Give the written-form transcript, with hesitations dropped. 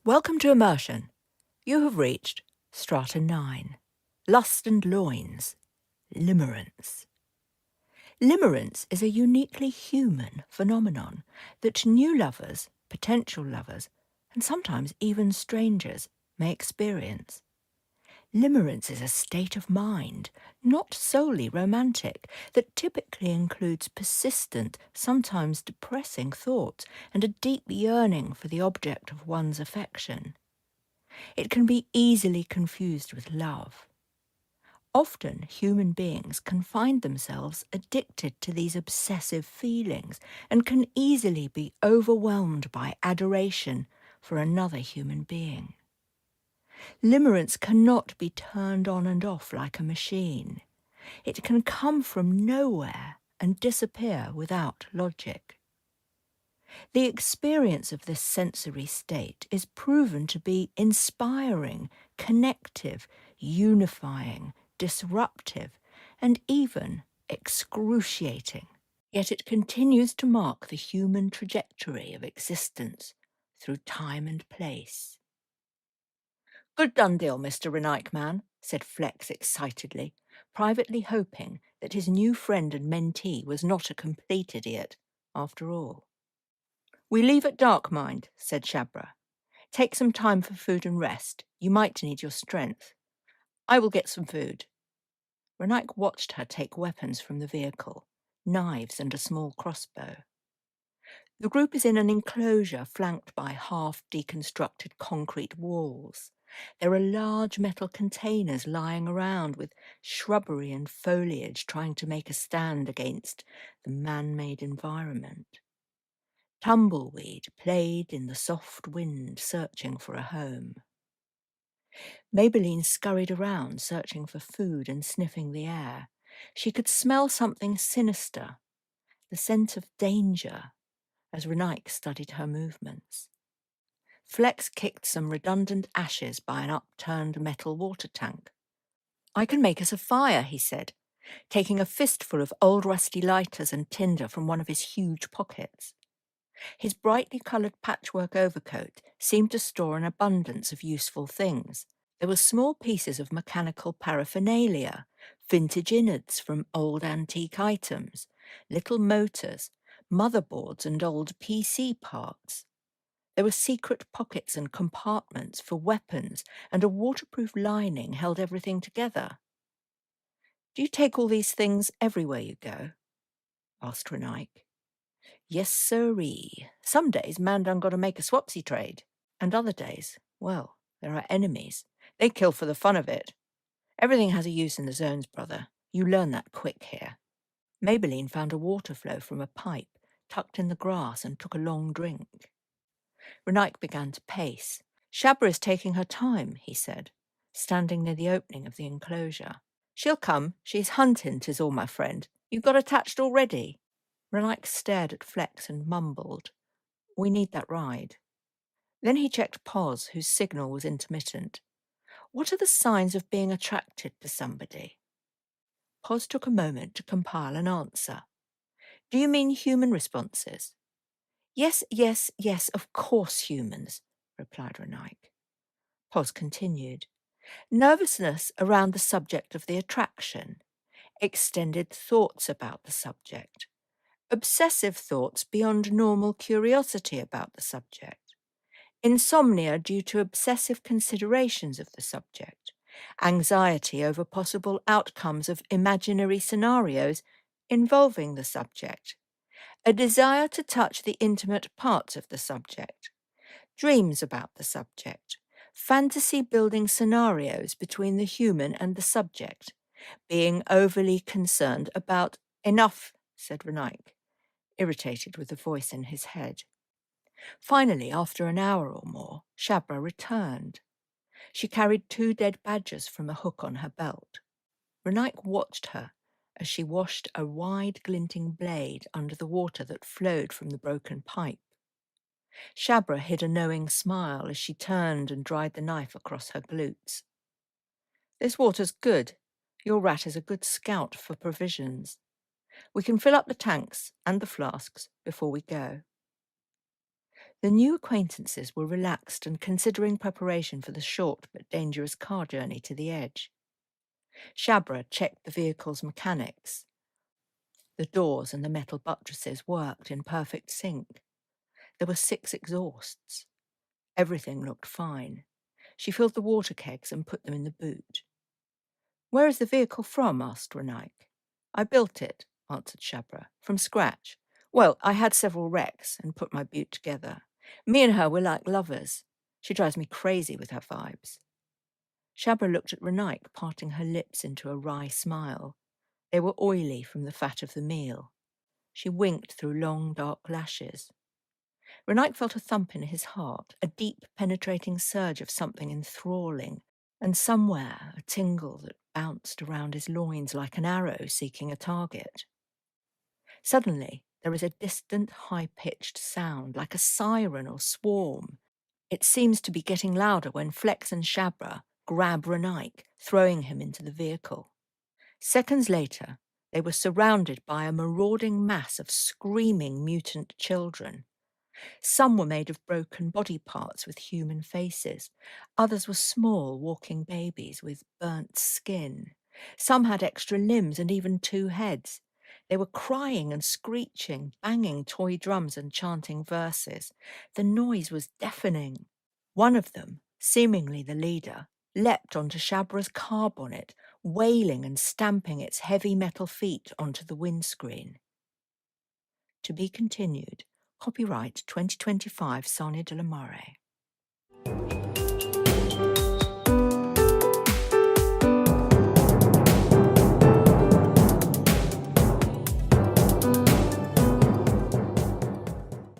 Welcome to Immersion. You have reached Strata 9, Lust and Loins, Limerence. Limerence is a uniquely human phenomenon that new lovers, potential lovers, and sometimes even strangers may experience. Limerence is a state of mind, not solely romantic, that typically includes persistent, sometimes depressing thoughts and a deep yearning for the object of one's affection. It can be easily confused with love. Often, human beings can find themselves addicted to these obsessive feelings and can easily be overwhelmed by adoration for another human being. Limerence cannot be turned on and off like a machine. It can come from nowhere and disappear without logic. The experience of this sensory state is proven to be inspiring, connective, unifying, disruptive, and even excruciating. Yet it continues to mark the human trajectory of existence through time and place. "Good done deal, Mr. Renaik-man," said Flex excitedly, privately hoping that his new friend and mentee was not a complete idiot, after all. "We leave at dark, mind," said Shabra. "Take some time for food and rest. You might need your strength. I will get some food." Renaik watched her take weapons from the vehicle, knives and a small crossbow. The group is in an enclosure flanked by half-deconstructed concrete walls. There are large metal containers lying around with shrubbery and foliage trying to make a stand against the man-made environment. Tumbleweed played in the soft wind, searching for a home. Maybelline scurried around, searching for food and sniffing the air. She could smell something sinister, the scent of danger, as Renaik studied her movements. Flex kicked some redundant ashes by an upturned metal water tank. "I can make us a fire," he said, taking a fistful of old rusty lighters and tinder from one of his huge pockets. His brightly coloured patchwork overcoat seemed to store an abundance of useful things. There were small pieces of mechanical paraphernalia, vintage innards from old antique items, little motors, motherboards and old PC parts. There were secret pockets and compartments for weapons, and a waterproof lining held everything together. "Do you take all these things everywhere you go?" asked Renaik. "Yes, sirree. Some days man done got to make a swapsy trade, and other days, well, there are enemies. They kill for the fun of it. Everything has a use in the zones, brother. You learn that quick here." Maybelline found a water flow from a pipe tucked in the grass and took a long drink. Renaik began to pace. "Shabra is taking her time," he said, standing near the opening of the enclosure. "She'll come. She's hunting, 'tis all, my friend. You got attached already?" Renaik stared at Flex and mumbled, "We need that ride." Then he checked Pos, whose signal was intermittent. "What are the signs of being attracted to somebody?" Pos took a moment to compile an answer. "Do you mean human responses?" "Yes, yes, yes, of course humans," replied Renaik. Pos continued. "Nervousness around the subject of the attraction, extended thoughts about the subject, obsessive thoughts beyond normal curiosity about the subject, insomnia due to obsessive considerations of the subject, anxiety over possible outcomes of imaginary scenarios involving the subject, a desire to touch the intimate parts of the subject, dreams about the subject, fantasy-building scenarios between the human and the subject, being overly concerned about—" "Enough," said Renaik, irritated with the voice in his head. Finally, after an hour or more, Shabra returned. She carried 2 dead badgers from a hook on her belt. Renaik watched her as she washed a wide glinting blade under the water that flowed from the broken pipe. Shabra hid a knowing smile as she turned and dried the knife across her glutes. "This water's good. Your rat is a good scout for provisions. We can fill up the tanks and the flasks before we go." The new acquaintances were relaxed and considering preparation for the short but dangerous car journey to the edge. Shabra checked the vehicle's mechanics. The doors and the metal buttresses worked in perfect sync. There were 6 exhausts. Everything looked fine. She filled the water kegs and put them in the boot. "Where is the vehicle from?" asked Renaik. "I built it," answered Shabra, "from scratch. Well, I had several wrecks and put my boot together. Me and her were like lovers. She drives me crazy with her vibes." Shabra looked at Renaik, parting her lips into a wry smile. They were oily from the fat of the meal. She winked through long, dark lashes. Renaik felt a thump in his heart, a deep, penetrating surge of something enthralling, and somewhere a tingle that bounced around his loins like an arrow seeking a target. Suddenly, there is a distant, high-pitched sound, like a siren or swarm. It seems to be getting louder when Flex and Shabra grab Renaik, throwing him into the vehicle. Seconds later, they were surrounded by a marauding mass of screaming mutant children. Some were made of broken body parts with human faces. Others were small, walking babies with burnt skin. Some had extra limbs and even 2 heads. They were crying and screeching, banging toy drums and chanting verses. The noise was deafening. One of them, seemingly the leader, leapt onto Shabra's car bonnet, wailing and stamping its heavy metal feet onto the windscreen. To be continued. Copyright 2025 Sarnia de la Mare.